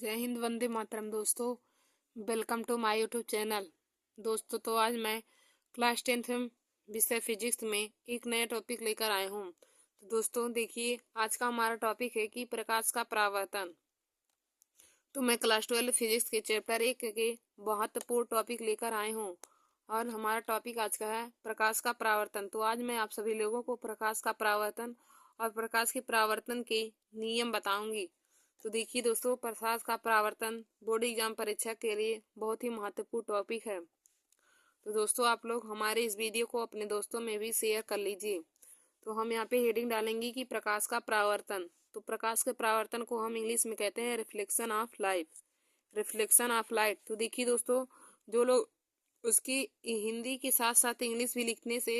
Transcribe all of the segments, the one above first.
जय हिंद, वंदे मातरम। दोस्तों, welcome to my YouTube channel. दोस्तों, तो आज मैं क्लास 10th में विषय फिजिक्स में एक नया टॉपिक लेकर आया हूँ। तो दोस्तों देखिए, आज का हमारा टॉपिक है कि प्रकाश का परावर्तन। तो मैं क्लास 12 फिजिक्स के चैप्टर 1 के महत्वपूर्ण टॉपिक लेकर आए हूँ और हमारा टॉपिक आज का है प्रकाश का परावर्तन। तो आज मैं आप सभी लोगों को प्रकाश का परावर्तन और प्रकाश के परावर्तन के नियम बताऊंगी। तो देखिए दोस्तों, प्रकाश का परावर्तन बोर्ड एग्जाम परीक्षा के लिए बहुत ही महत्वपूर्ण टॉपिक है। तो दोस्तों, आप लोग हमारे इस वीडियो को अपने दोस्तों में भी शेयर कर लीजिए। तो हम यहाँ पे हेडिंग डालेंगे कि प्रकाश का परावर्तन। तो प्रकाश के परावर्तन को हम इंग्लिश में कहते हैं reflection of light. Reflection of light. तो देखिए दोस्तों, जो लोग उसकी हिंदी के साथ साथ इंग्लिश भी लिखने से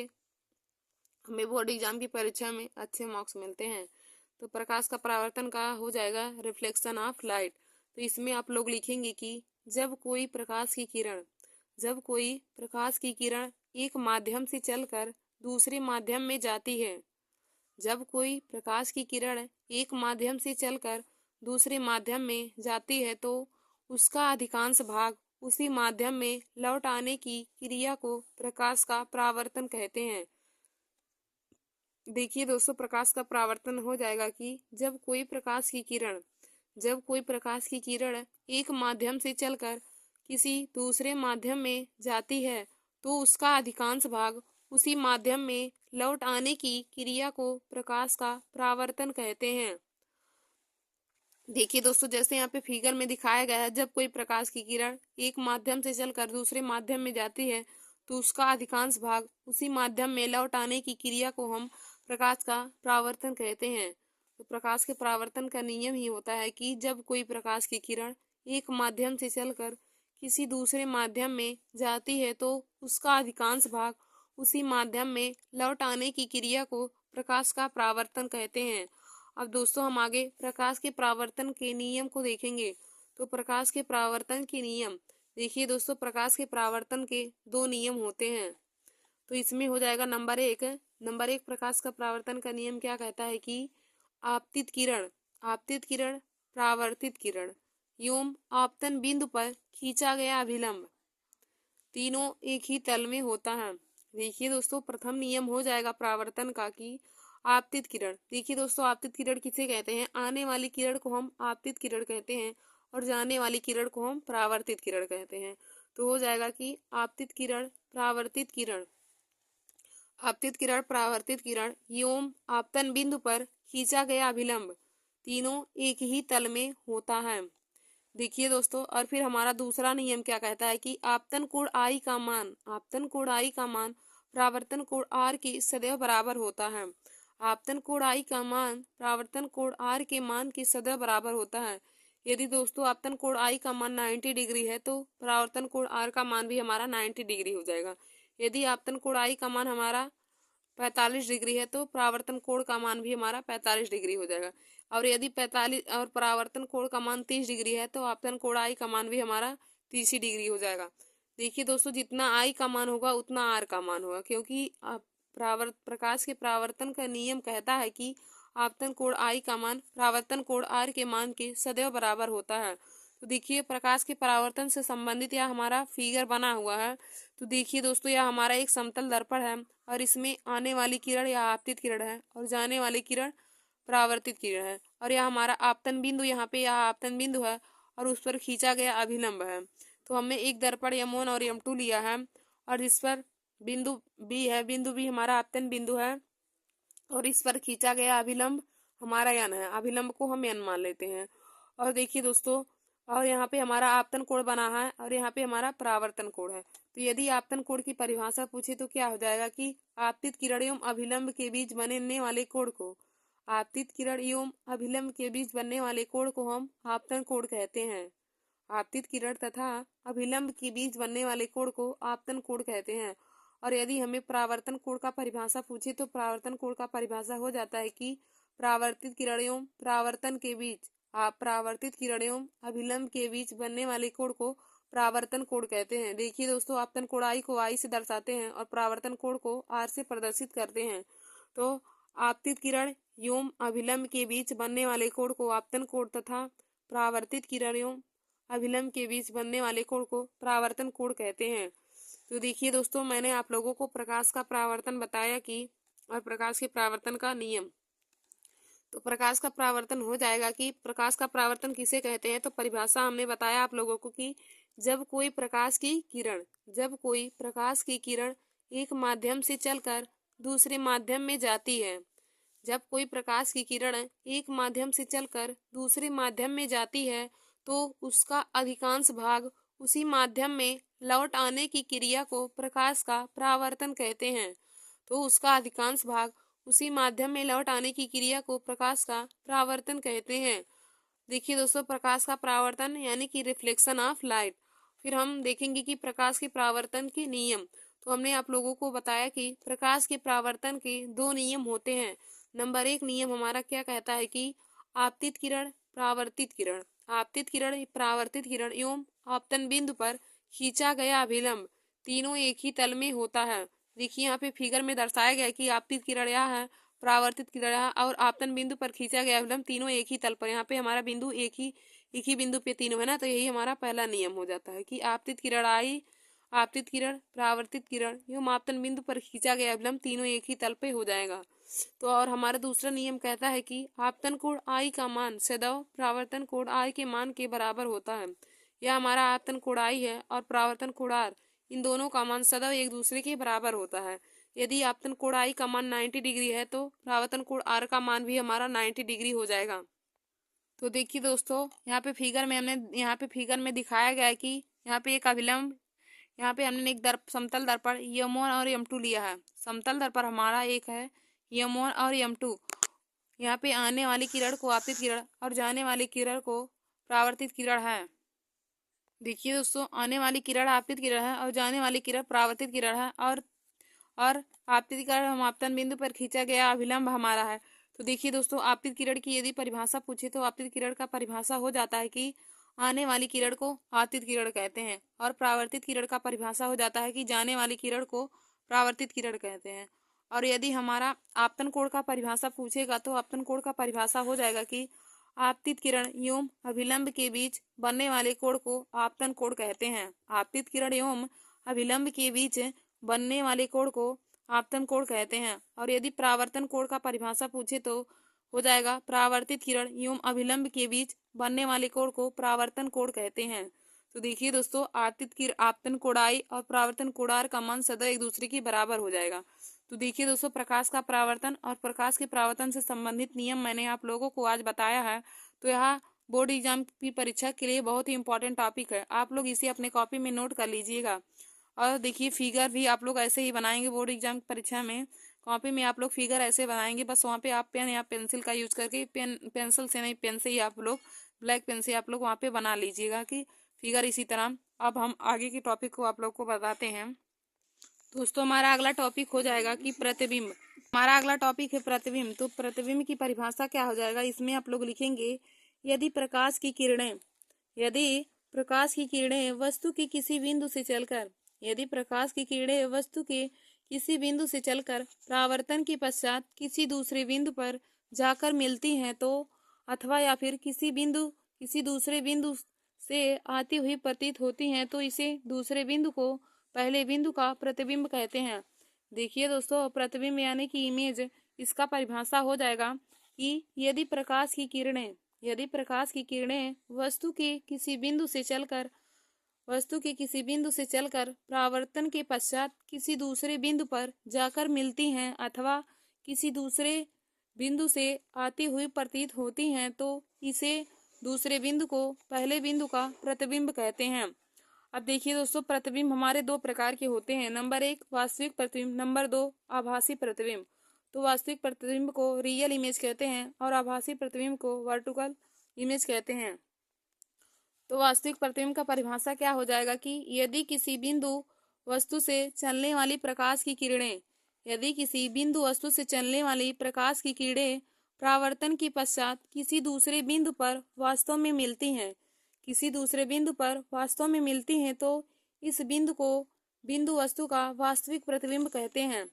हमें बोर्ड एग्जाम की परीक्षा में अच्छे मार्क्स मिलते हैं। तो प्रकाश का परावर्तन का हो जाएगा रिफ्लेक्शन ऑफ लाइट। तो इसमें आप लोग लिखेंगे कि जब कोई प्रकाश की किरण एक माध्यम से चलकर दूसरे माध्यम में जाती है। जब कोई प्रकाश की किरण एक माध्यम से चलकर दूसरे माध्यम में जाती है तो उसका अधिकांश भाग उसी माध्यम में लौट आने की क्रिया को प्रकाश का परावर्तन कहते हैं। देखिए दोस्तों, प्रकाश का परावर्तन हो जाएगा कि जब कोई प्रकाश की किरण एक माध्यम से चलकर किसी दूसरे माध्यम में जाती है तो उसका अधिकांश भाग उसी माध्यम में लौट आने की क्रिया को प्रकाश का परावर्तन कहते हैं। देखिए दोस्तों, जैसे यहाँ पे फिगर में दिखाया गया है, जब कोई प्रकाश की किरण एक माध्यम से चलकर दूसरे माध्यम में जाती है तो उसका अधिकांश भाग उसी माध्यम में लौट आने की क्रिया को हम प्रकाश का परावर्तन कहते हैं। तो प्रकाश के परावर्तन का नियम ही होता है कि जब कोई प्रकाश की किरण एक माध्यम से चलकर किसी दूसरे माध्यम में जाती है तो उसका अधिकांश भाग उसी माध्यम में लौट आने की क्रिया को प्रकाश का परावर्तन कहते हैं। अब दोस्तों, हम आगे प्रकाश के परावर्तन के नियम को देखेंगे। तो प्रकाश के परावर्तन के नियम देखिए दोस्तों, प्रकाश के परावर्तन के दो नियम होते हैं। तो इसमें हो जाएगा नंबर एक प्रकाश का परावर्तन का नियम क्या कहता है कि आपतित किरण परावर्तित किरण एवं आपतन बिंदु पर खींचा गया अभिलंब तीनों एक ही तल में होता है। देखिए दोस्तों, प्रथम नियम हो जाएगा परावर्तन का कि आपतित किरण। देखिए दोस्तों, आपतित किरण किसे कहते हैं? आने वाली किरण को हम आपतित किरण कहते हैं और जाने वाली किरण को हम परावर्तित किरण कहते हैं। तो हो जाएगा कि आपतित किरण परावर्तित किरण एवं आपतन बिंदु पर खींचा गया अभिलंब तीनों एक ही तल में होता है। देखिए दोस्तों, और फिर हमारा दूसरा नियम क्या कहता है कि आपतन कोण आई का मान परावर्तन कोण आर के सदैव बराबर होता है। आपतन कोण आई का मान परावर्तन कोण आर के मान के सदैव बराबर होता है। यदि दोस्तों आपतन कोण आई का मान 90 डिग्री है तो परावर्तन कोण आर का मान भी हमारा 90 डिग्री हो जाएगा। यदि आपतन कोण आई का मान हमारा 45 डिग्री है तो परावर्तन कोण का मान भी हमारा 45 डिग्री हो जाएगा। और यदि 45 और परावर्तन कोण का मान 30 डिग्री है तो आपतन कोण आई का मान भी हमारा 30 डिग्री हो जाएगा। देखिए दोस्तों, जितना आई का मान होगा उतना आर का मान होगा, क्योंकि प्रकाश के परावर्तन का नियम कहता है कि आपतन कोण आई का मान परावर्तन कोण आर के मान के सदैव बराबर होता है। तो देखिए, प्रकाश के परावर्तन से संबंधित यह हमारा फिगर बना हुआ है। तो देखिए दोस्तों, यह हमारा एक समतल दर्पण है और इसमें आने वाली किरण यह आपतित किरण है और जाने वाली किरण परावर्तित किरण है। और यह हमारा आपतन बिंदु, यहाँ पे यह आपतन बिंदु है और उस पर खींचा गया अभिलंब है। तो हमने एक दर्पण M1 और M2 लिया है और इस पर बिंदु बी है। बिंदु बी हमारा आपतन बिंदु है और इस पर खींचा गया अभिलंब हमारा n है। अभिलंब को हम n मान लेते हैं। और देखिए दोस्तों, और यहाँ पे हमारा आपतन कोण बना है और यहाँ पे हमारा परावर्तन कोण है। तो यदि आपतन कोण की परिभाषा पूछे तो क्या हो जाएगा कि आपतित किरण एवं अभिलंब के बीच बनने वाले कोण को हम आपतन कोण कहते हैं। आपतित किरण तथा अभिलंब के बीच बनने वाले कोण को आपतन कोण कहते हैं। और यदि हमें परावर्तन कोण का परिभाषा पूछे तो परावर्तन कोण का परिभाषा हो जाता है कि परावर्तित किरण एवं अभिलंब के बीच बनने वाले कोण को परावर्तन कोण कहते हैं। देखिए दोस्तों, आपतन कोण आई को आई से दर्शाते हैं और परावर्तन कोण को आर से प्रदर्शित करते हैं। तो आपतित किरण एवं अभिलंब के बीच बनने वाले कोण को आपतन कोण तथा परावर्तित किरण एवं अभिलंब के बीच बनने वाले कोण को परावर्तन कोण कहते हैं। तो देखिए दोस्तों, मैंने आप लोगों को प्रकाश का परावर्तन बताया कि और प्रकाश के परावर्तन का नियम। तो प्रकाश का परावर्तन हो जाएगा कि प्रकाश का परावर्तन किसे कहते हैं। तो परिभाषा हमने बताया आप लोगों को कि जब कोई प्रकाश की किरण एक माध्यम से चलकर दूसरे माध्यम में जाती है, जब कोई प्रकाश की किरण एक माध्यम से चलकर दूसरे माध्यम में जाती है तो उसका अधिकांश भाग उसी माध्यम में लौट आने की क्रिया को प्रकाश का परावर्तन कहते हैं। तो उसका अधिकांश भाग उसी माध्यम में लौट आने की क्रिया को प्रकाश का परावर्तन कहते हैं। देखिए दोस्तों, प्रकाश का परावर्तन यानी कि रिफ्लेक्शन ऑफ लाइट। फिर हम देखेंगे कि प्रकाश के परावर्तन के नियम। तो हमने आप लोगों को बताया कि प्रकाश के परावर्तन के दो नियम होते हैं। नंबर 1 नियम हमारा क्या कहता है कि आपतित किरण, परावर्तित किरण, परावर्तित किरण एवं आपतन बिंदु पर खींचा गया अभिलंब तीनों एक ही तल में होता है। देखिए यहाँ पे फिगर में दर्शाया गया है कि आपतित किरण यह है, परावर्तित किरण और आपतन बिंदु पर खींचा गया अभिलंब तीनों एक ही तल पर। यहाँ पे हमारा बिंदु एक ही बिंदु पे तीनों है ना, तो यही हमारा पहला नियम हो जाता है कि आपतित किरण, परावर्तित किरण एवं आपतन बिंदु पर खींचा गया अभिलंब तीनों एक ही तल पे हो जाएगा। तो और हमारा दूसरा नियम कहता है कि आपतन कोण आई का मान सदैव परावर्तन कोण आई के मान के बराबर होता है। यह हमारा आपतन कोण आई है और परावर्तन कोण आर, इन दोनों का मान सदैव एक दूसरे के बराबर होता है। यदि आपतन कोण आई का मान 90 डिग्री है तो परावर्तन कोण आर का मान भी हमारा 90 डिग्री हो जाएगा। तो देखिए दोस्तों, यहाँ पे फिगर में दिखाया गया है कि यहाँ पे एक अभिलंब, यहाँ पे हमने एक समतल दर्पण M1 और M2 लिया है। समतल दर्पण हमारा एक है M1 और M2। यहाँ पे आने वाली किरण को आपतित किरण और जाने वाली किरण को परावर्तित किरण है। देखिए दोस्तों, आने वाली किरण आपतित किरण है और जाने वाली किरण परावर्तित किरण है और आपतित किरण हम आपतन बिंदु पर खींचा गया अभिलंब हमारा है। तो देखिए दोस्तों, आपतित किरण की यदि परिभाषा पूछे तो आपतित किरण का परिभाषा हो जाता है कि आने वाली किरण को आपतित किरण कहते हैं और परावर्तित किरण का परिभाषा हो जाता है कि जाने वाली किरण को परावर्तित किरण कहते हैं। और यदि हमारा आपतन कोण का परिभाषा पूछेगा तो आपतन कोण का परिभाषा हो जाएगा कि आपतित किरण एवं अभिलंब के बीच बनने वाले कोण को आपतन कोण कहते हैं। आपतित किरण एवं अभिलंब के बीच बनने वाले कोण को आपतन कोण कहते हैं। और यदि परावर्तन कोण का परिभाषा पूछे तो हो जाएगा परावर्तित किरण एवं अभिलंब के बीच बनने वाले कोण को परावर्तन कोण कहते हैं। तो देखिए दोस्तों, आपतन कोण आई और परावर्तन कोण आर का मान सदैव एक दूसरे के बराबर हो जाएगा। तो देखिए दोस्तों, प्रकाश का परावर्तन और प्रकाश के परावर्तन से संबंधित नियम मैंने आप लोगों को आज बताया है। तो यह बोर्ड एग्जाम की परीक्षा के लिए बहुत ही इंपॉर्टेंट टॉपिक है। आप लोग इसे अपने कॉपी में नोट कर लीजिएगा। और देखिए, फिगर भी आप लोग ऐसे ही बनाएंगे बोर्ड एग्जाम की परीक्षा में। कॉपी में आप लोग फिगर ऐसे बनाएंगे, बस वहाँ पे आप पेन या पेंसिल का यूज करके, पेंसिल से नहीं, पेन से ही आप लोग, ब्लैक पेन से आप लोग वहाँ पे बना लीजिएगा कि फिगर इसी तरह। अब हम आगे के टॉपिक को आप लोग को बताते हैं। दोस्तों, हमारा अगला टॉपिक हो जाएगा कि प्रतिबिंब। हमारा अगला टॉपिक है प्रतिबिंब। तो प्रतिबिंब की परिभाषा क्या हो जाएगा, इसमें आप लोग लिखेंगे यदि प्रकाश की किरणें वस्तु के किसी बिंदु से चलकर परावर्तन के पश्चात किसी दूसरे बिंदु पर जाकर मिलती हैं तो, अथवा या फिर किसी दूसरे बिंदु से आती हुई प्रतीत होती हैं तो इसे दूसरे बिंदु को पहले बिंदु का प्रतिबिंब कहते हैं। देखिए दोस्तों, प्रतिबिंब यानी कि इमेज, इसका परिभाषा हो जाएगा कि यदि प्रकाश की किरणें वस्तु के किसी बिंदु से चलकर परावर्तन के पश्चात किसी दूसरे बिंदु पर जाकर मिलती हैं अथवा किसी दूसरे बिंदु से आती हुई प्रतीत होती हैं तो इसे दूसरे बिंदु को पहले बिंदु का प्रतिबिंब कहते हैं। अब देखिए दोस्तों, प्रतिबिंब हमारे दो प्रकार के होते हैं। नंबर 1 वास्तविक प्रतिबिंब, नंबर 2 आभासी प्रतिबिंब। तो वास्तविक प्रतिबिंब को रियल इमेज कहते हैं और आभासी प्रतिबिंब को वर्चुअल इमेज कहते हैं। तो वास्तविक प्रतिबिंब का परिभाषा क्या हो जाएगा कि यदि किसी बिंदु वस्तु से चलने वाली प्रकाश की किरणें परावर्तन के पश्चात किसी दूसरे बिंदु पर वास्तव में मिलती हैं तो इस बिंदु को बिंदु वस्तु का वास्तविक प्रतिबिंब कहते हैं।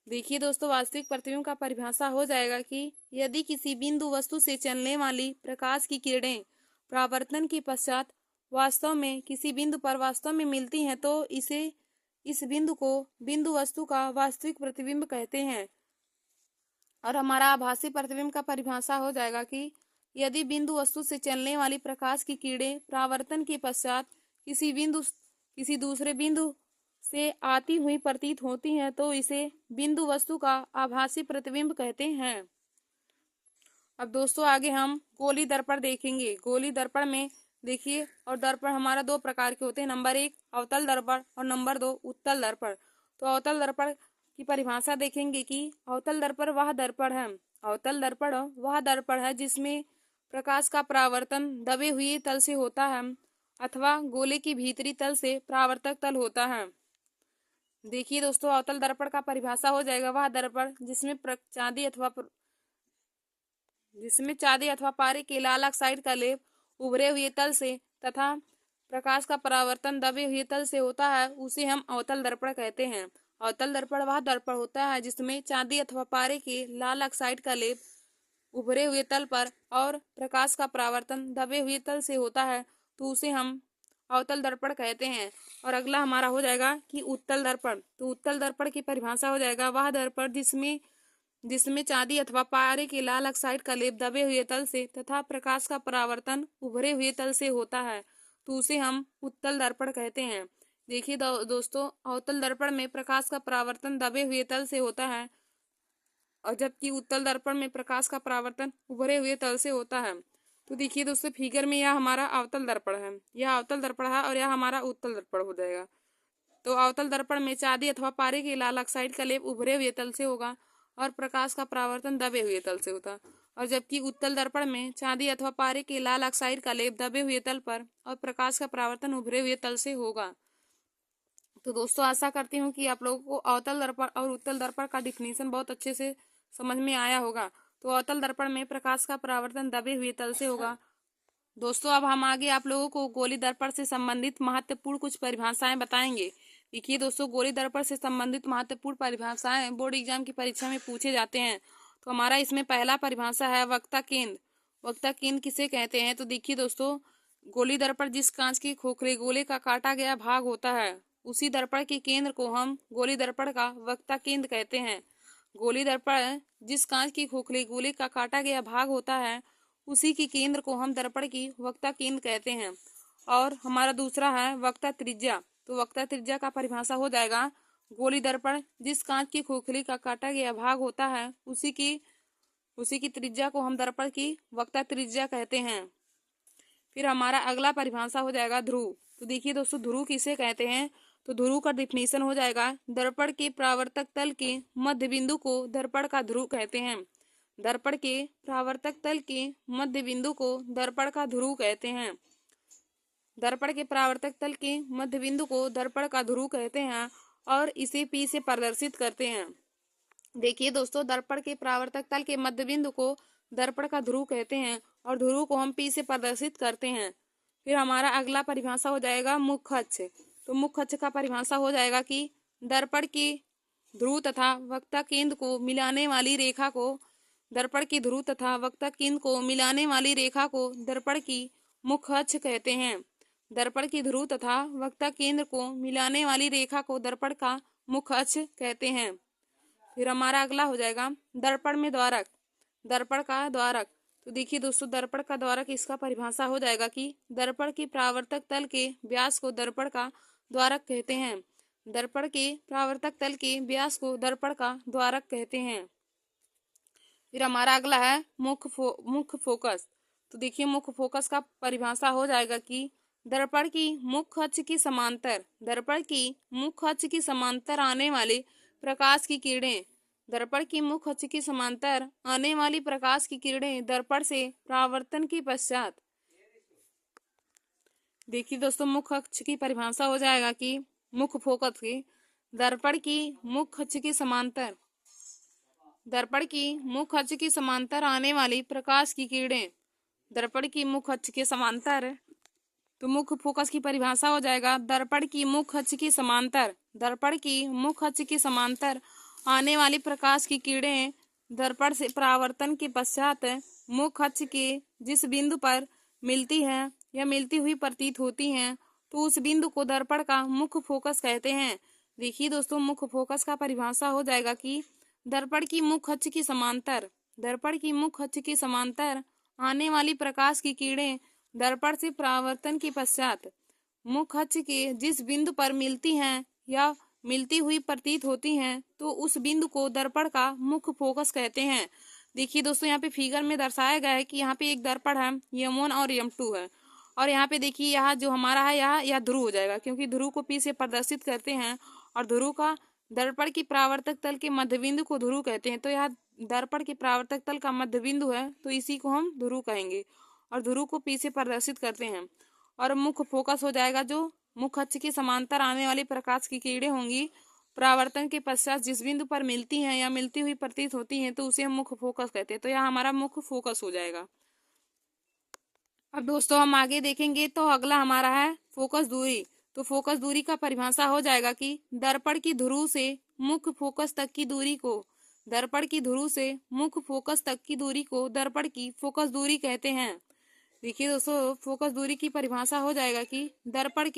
देखिए दोस्तों, वास्तविक प्रतिबिंब का परिभाषा हो जाएगा कि यदि किसी बिंदु वस्तु से चलने वाली प्रकाश की किरणें परावर्तन के पश्चात वास्तव में किसी बिंदु पर वास्तव में मिलती हैं तो इस बिंदु को बिंदु वस्तु का वास्तविक प्रतिबिंब कहते हैं। और हमारा आभासी प्रतिबिंब का परिभाषा हो जाएगा कि यदि बिंदु वस्तु से चलने वाली प्रकाश की किरणें परावर्तन के पश्चात किसी दूसरे बिंदु से आती हुई प्रतीत होती हैं तो इसे बिंदु वस्तु का आभासी प्रतिबिंब कहते हैं। अब दोस्तों आगे हम गोली दर्पण देखेंगे। गोली दर्पण में देखिए, और दर्पण हमारा दो प्रकार के होते हैं, नंबर 1 अवतल दर्पण और नंबर 2 उत्तल दर्पण। तो अवतल दर्पण की परिभाषा देखेंगे कि अवतल दर्पण वह दर्पण है जिसमें प्रकाश का परावर्तन दबे हुए तल से होता है अथवा गोले की भीतरी तल से परावर्तक तल होता है। देखिए दोस्तों, अवतल दर्पण का परिभाषा हो जाएगा वह दर्पण जिसमें चांदी अथवा पारे के लाल ऑक्साइड का लेप उभरे हुए तल से तथा प्रकाश का परावर्तन दबे हुए तल से होता है, उसे हम अवतल दर्पण कहते हैं। अवतल दर्पण वह दर्पण होता है जिसमें चांदी अथवा पारे के लाल ऑक्साइड का लेप उभरे हुए तल पर और प्रकाश का परावर्तन दबे हुए तल से होता है, तो उसे हम अवतल दर्पण कहते हैं। और अगला हमारा हो जाएगा कि उत्तल दर्पण। तो उत्तल दर्पण की परिभाषा हो जाएगा वह दर्पण जिसमें चांदी अथवा पारे के लाल ऑक्साइड का लेप दबे हुए तल से तथा प्रकाश का परावर्तन उभरे हुए तल से होता है, तो उसे हम उत्तल दर्पण कहते हैं। देखिए दोस्तों, अवतल दर्पण में प्रकाश का परावर्तन दबे हुए तल से होता है और जबकि उत्तल दर्पण में प्रकाश का परावर्तन उभरे हुए तल से होता है। तो देखिए दोस्तों, फिगर में यह हमारा अवतल दर्पण है, यह अवतल दर्पण है और यह हमारा उत्तल दर्पण हो जाएगा। तो अवतल दर्पण में चांदी अथवा पारे के लाल ऑक्साइड का लेप उभरे हुए तल से होगा और प्रकाश का परावर्तन दबे हुए तल से होता, और जबकि उत्तल दर्पण में चांदी अथवा पारे के लाल ऑक्साइड का लेप दबे हुए तल पर और प्रकाश का परावर्तन उभरे हुए तल से होगा। तो दोस्तों, आशा करती हूँ कि आप लोगों को अवतल दर्पण और उत्तल दर्पण का डिफिनीशन बहुत अच्छे से समझ में आया होगा। तो अवतल दर्पण में प्रकाश का परावर्तन दबे हुए तल से होगा। दोस्तों, अब हम आगे आप लोगों को गोली दर्पण से संबंधित महत्वपूर्ण कुछ परिभाषाएं बताएंगे। देखिए दोस्तों, गोली दर्पण से संबंधित महत्वपूर्ण परिभाषाएं बोर्ड एग्जाम की परीक्षा में पूछे जाते हैं। तो हमारा इसमें पहला परिभाषा है वक्ता केंद्र। वक्ता केंद्र किसे कहते हैं? तो देखिए दोस्तों, गोली दर्पण जिस कांच के खोखले गोले का काटा गया भाग होता है, उसी दर्पण के केंद्र को हम गोली दर्पण का वक्ता केंद्र कहते हैं। गोली दर्पण जिस कांच के खोखले गोले का काटा गया भाग होता है, उसी के केंद्र को हम दर्पण की वक्ता केंद्र कहते हैं। और हमारा दूसरा है वक्ता त्रिज्या। तो वक्ता त्रिज्या का परिभाषा हो जाएगा गोली दर्पण जिस कांच की खोखली का काटा गया भाग होता है, उसी की त्रिज्या को हम दर्पण की वक्ता त्रिज्या कहते हैं। फिर हमारा अगला परिभाषा हो जाएगा ध्रुव। तो देखिए दोस्तों, ध्रुव किसे कहते हैं? तो ध्रुव का डिफिनीशन हो जाएगा दर्पण के परावर्तक तल के मध्य बिंदु को दर्पण का ध्रुव कहते हैं। दर्पण के परावर्तक तल के मध्य बिंदु को दर्पण का ध्रुव कहते हैं। दर्पण के परावर्तक तल के मध्य बिंदु को दर्पण का ध्रुव कहते हैं और इसे P से प्रदर्शित करते हैं। देखिए दोस्तों, दर्पण के परावर्तक तल के मध्य बिंदु को दर्पण का ध्रुव कहते हैं और ध्रुव को हम P से प्रदर्शित करते हैं। फिर हमारा अगला परिभाषा हो जाएगा मुख्य अक्ष। तो मुख्य अक्ष का परिभाषा हो जाएगा कि दर्पण के ध्रुव तथा वक्ता केंद्र को मिलाने वाली रेखा को दर्पण की ध्रुव तथा वक्ता केंद्र को मिलाने वाली रेखा को दर्पण की मुख्य अक्ष कहते हैं। दर्पण की ध्रुव तथा वक्ता केंद्र को मिलाने वाली रेखा को दर्पण का मुख्य अक्ष कहते हैं। फिर हमारा अगला हो जाएगा दर्पण में द्वारक। दर्पण का द्वारक। तो देखिए दोस्तों, दर्पण का द्वारक इसका परिभाषा हो जाएगा कि दर्पण के परावर्तक तल के व्यास को दर्पण का द्वारक कहते हैं। दर्पण के परावर्तक तल के व्यास को दर्पण का द्वारक कहते हैं। फिर हमारा अगला है मुख्य फोकस। तो देखिए, मुख्य फोकस का परिभाषा हो जाएगा कि दर्पण की मुख्य अक्ष की समांतर आने वाले प्रकाश की किरणें दर्पण की मुख्य अक्ष की समांतर आने वाली प्रकाश की किरणें दर्पण से परावर्तन के पश्चात। देखिए दोस्तों, मुख्य अक्ष की परिभाषा हो जाएगा कि मुख्य फोकस की दर्पण की मुख्य अक्ष की समांतर आने वाली प्रकाश की किरणें दर्पण की मुख्य अक्ष के समांतर। तो मुख्य फोकस की परिभाषा हो जाएगा दर्पण की मुख्य अक्ष की समांतर आने वाली प्रकाश की किरणें दर्पण से परावर्तन के पश्चात मुख्य अक्ष के जिस बिंदु पर मिलती है या मिलती हुई प्रतीत होती हैं तो उस बिंदु को दर्पण का मुख्य फोकस कहते हैं। देखिए दोस्तों, मुख्य फोकस का परिभाषा हो जाएगा कि दर्पण की मुख्य अक्ष की समांतर, दर्पण की मुख्य अक्ष की समांतर आने वाली प्रकाश की किरणें दर्पण से परावर्तन के पश्चात मुख्य अक्ष के जिस बिंदु पर मिलती हैं या मिलती हुई प्रतीत होती हैं तो उस बिंदु को दर्पण का मुख्य फोकस कहते हैं। देखिए दोस्तों, यहाँ पे फिगर में दर्शाया गया है कि यहाँ पे एक दर्पण है, M1 और M2 है, और यहाँ पे देखिए यहाँ जो हमारा है यह ध्रुव हो जाएगा, क्योंकि ध्रुव को P से प्रदर्शित करते हैं और ध्रुव का दर्पण की परावर्तक तल के मध्य बिंदु को ध्रुव कहते हैं। तो यह दर्पण के परावर्तक तल का मध्य बिंदु है तो इसी को हम ध्रुव कहेंगे और ध्रुव को P से प्रदर्शित करते हैं। और मुख्य फोकस हो जाएगा जो मुख्य अक्ष के समांतर आने वाली प्रकाश की किरणें होंगी परावर्तन के पश्चात जिस बिंदु पर मिलती हैं या मिलती हुई प्रतीत होती हैं तो उसे हम मुख्य फोकस कहते हैं। तो यह हमारा मुख्य फोकस हो जाएगा। अब दोस्तों हम आगे देखेंगे तो अगला हमारा है फोकस दूरी। तो फोकस दूरी का परिभाषा हो जाएगा कि दर्पण की ध्रुव से मुख्य फोकस तक की दूरी को, दर्पण की ध्रुव से मुख्य फोकस तक की दूरी को दर्पण की फोकस दूरी कहते हैं। देखिए दोस्तों, फोकस दूरी की परिभाषा हो जाएगा कि दर्पण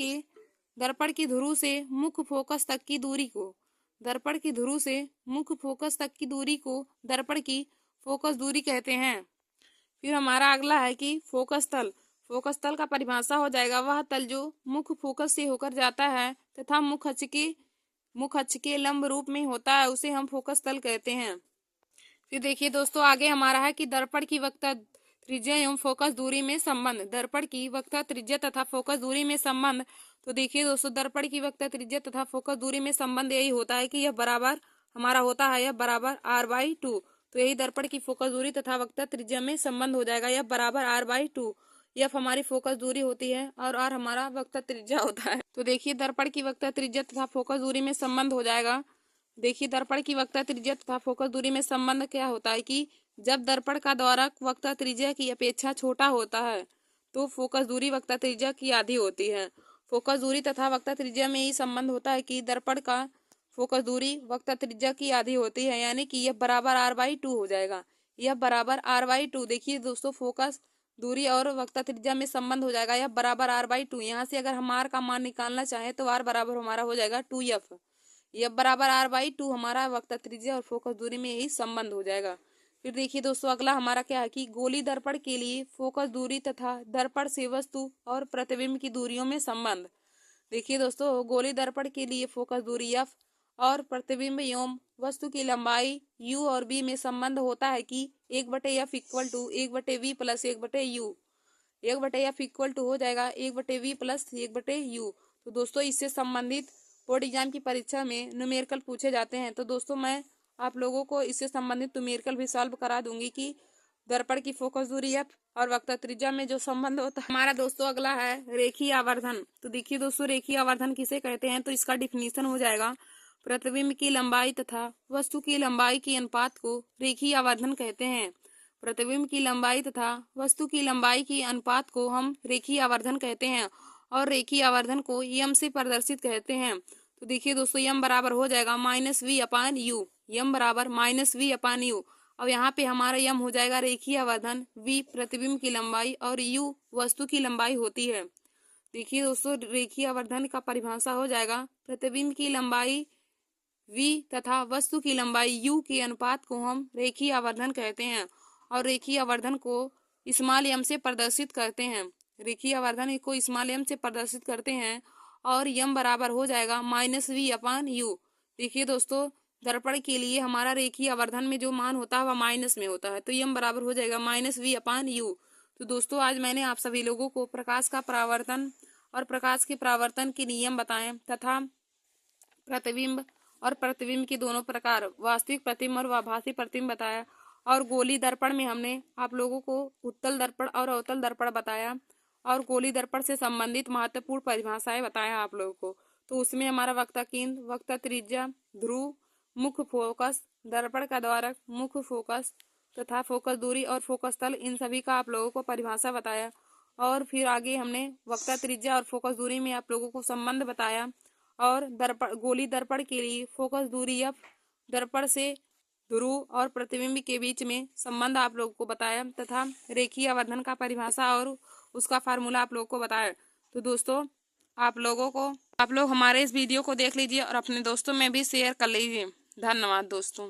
की ध्रुव से मुख्य फोकस तक की दूरी को, दर्पण की ध्रुव से मुख्य फोकस तक की दूरी को दर्पण की फोकस दूरी कहते हैं। फिर हमारा अगला है कि फोकस तल। फोकस तल का परिभाषा हो जाएगा वह तल जो मुख्य फोकस से होकर जाता है तथा मुख्य अक्ष के लंब रूप में होता है उसे हम फोकस तल कहते हैं। फिर देखिए दोस्तों, आगे हमारा है कि दर्पण की वक्रता त्रिज्या एवं फोकस दूरी में संबंध। दर्पण की वक्रता त्रिज्या तथा फोकस दूरी में संबंध। तो देखिए दोस्तों, दर्पण की वक्रता त्रिज्या तथा फोकस दूरी में संबंध यही होता है कि यह बराबर हमारा होता है यह बराबर r/2। तो यही दर्पण की फोकस दूरी तथा वक्रता त्रिज्या में संबंध हो जाएगा, यह बराबर r/2। यह हमारी फोकस दूरी होती है और r हमारा वक्रता त्रिज्या होता है। तो देखिए दर्पण की वक्रता त्रिज्या तथा फोकस दूरी में संबंध हो जाएगा। देखिए दर्पण की वक्रता त्रिज्या तथा फोकस दूरी में संबंध क्या होता है कि जब दर्पण का द्वारक वक्रता त्रिज्या की अपेक्षा छोटा होता है तो फोकस दूरी वक्रता त्रिज्या की आधी होती है। फोकस दूरी तथा वक्रता त्रिज्या में ही संबंध होता है कि दर्पण का फोकस दूरी वक्रता त्रिज्या की आधी होती है, यानी कि यह बराबर r/2 हो जाएगा, यह बराबर r/2। देखिए दोस्तों, फोकस दूरी और वक्रता त्रिज्या में संबंध हो जाएगा यह बराबर r/2। यहाँ से अगर हम r का मान निकालना चाहें तो r बराबर हमारा हो जाएगा 2f। यह बराबर r/2 हमारा वक्रता त्रिज्या और फोकस दूरी में यही संबंध हो जाएगा। फिर देखिए दोस्तों, अगला हमारा क्या है कि गोली दर्पण के लिए फोकस दूरी तथा दर्पण से वस्तु और प्रतिबिंब की दूरियों में संबंध। देखिए दोस्तों, गोली दर्पण के लिए फोकस दूरी f और प्रतिबिंब एवं वस्तु की लंबाई u और b में संबंध होता है कि 1/f = 1/v + 1/u। 1/f = हो जाएगा 1/v + 1/u। तो दोस्तों, इससे संबंधित बोर्ड एग्जाम की परीक्षा में न्यूमेरिकल पूछे जाते हैं। तो दोस्तों, मैं आप लोगों को इससे संबंधित न्यूमेरिकल भी सॉल्व करा दूंगी कि दर्पण की फोकस दूरी f और वक्रता त्रिज्या में जो संबंध होता है। हमारा दोस्तों अगला है रेखीय आवर्धन। तो देखिए दोस्तों, रेखीय आवर्धन किसे कहते हैं तो इसका डिफिनीशन हो जाएगा प्रतिबिंब की लंबाई तथा वस्तु की लंबाई के अनुपात को रेखीय आवर्धन कहते हैं। प्रतिबिंब की लंबाई तथा वस्तु की लंबाई के अनुपात को हम रेखीय आवर्धन कहते हैं और रेखीय आवर्धन को यम से प्रदर्शित कहते हैं। तो देखिए दोस्तों, यम बराबर हो जाएगा -v/u। यम बराबर -v/u। अब यहाँ पे हमारा यम हो जाएगा रेखीय आवर्धन, v प्रतिबिंब की लंबाई और u वस्तु की लंबाई होती है। देखिए दोस्तों, रेखीय आवर्धन का परिभाषा हो जाएगा प्रतिबिंब की लंबाई v तथा वस्तु की लंबाई u के अनुपात को हम रेखीय आवर्धन कहते हैं और रेखीय आवर्धन को स्मॉल m से प्रदर्शित करते हैं। रेखीय आवर्धन को स्मॉल m से प्रदर्शित करते हैं और यम बराबर हो जाएगा -v/u। देखिए दोस्तों, दर्पण के लिए हमारा रेखीय आवर्धन में जो मान होता है वह माइनस में होता है, तो यम बराबर हो जाएगा -v/u। तो दोस्तों, आज मैंने आप सभी लोगों को प्रकाश का परावर्तन और प्रकाश के परावर्तन के नियम बताएं तथा प्रतिबिंब और प्रतिबिंब के दोनों प्रकार वास्तविक प्रतिबिंब और आभासी प्रतिबिंब बताया, और गोली दर्पण में हमने आप लोगों को उत्तल दर्पण और अवतल दर्पण बताया और गोली दर्पण से संबंधित महत्वपूर्ण परिभाषाएं बताया आप लोगों को। तो उसमें हमारा वक्रता केंद्र, वक्रता त्रिज्या, ध्रुव, मुख्य फोकस, दर्पण का द्वारक, मुख्य फोकस तथा फोकस दूरी और फोकस तल, इन सभी का आप लोगों को परिभाषा बताया। और फिर आगे हमने वक्रता त्रिज्या और फोकस दूरी में आप लोगों को संबंध बताया और दर्पण गोली दर्पण के लिए फोकस दूरी f दर्पण से ध्रुव और प्रतिबिंब के बीच में संबंध आप लोगों को बताया तथा रेखीय आवर्धन का परिभाषा और उसका फार्मूला आप लोगों को बताया। तो दोस्तों आप लोग हमारे इस वीडियो को देख लीजिए और अपने दोस्तों में भी शेयर कर लीजिए। धन्यवाद दोस्तों।